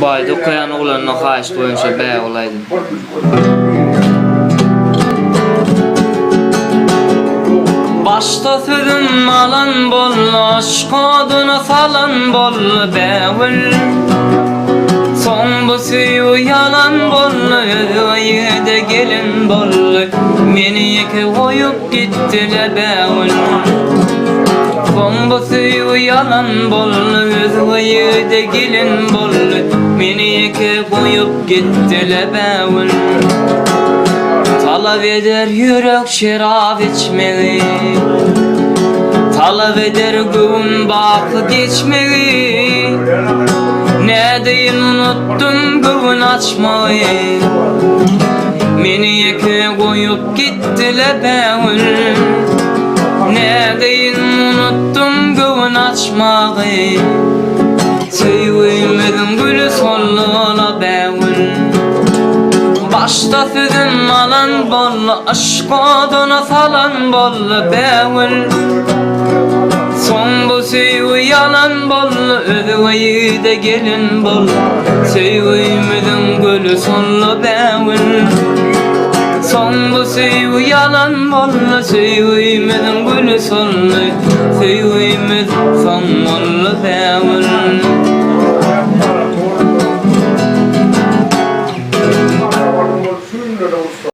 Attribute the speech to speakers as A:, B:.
A: Bayda koyan oğlanına xahiş boyunca bəy olaydım. Başta sözüm alan bollu, aşk adına falan bollu bəvül. Son bu suyu yalan bollu, özüye gelin bollu. Meni yeke koyup gittiler bəvül. Son bu suyu yalan bollu, özüye gelin bollu. Meni yeke koyup gittiler bəvül. Talep eder yürek şarap içmeyi, talep eder gün bakı geçmeyi. Ne deyin unuttum gün açmayı, beni yeke koyup gittiler bəvül. Ne deyin unuttum gün açmayı, söylemedim gülü sonuna bəvül. Başta sözüm alan bollu, aşk adına falan bollu bəvül. Son bu suyu yalan bollu, özüye de gelin bollu. Söylemedim gülü sonlu bəvül. Son bu suyu yalan bollu, söylemedim gülü sonlu. Söylemedim son bollu bəvül.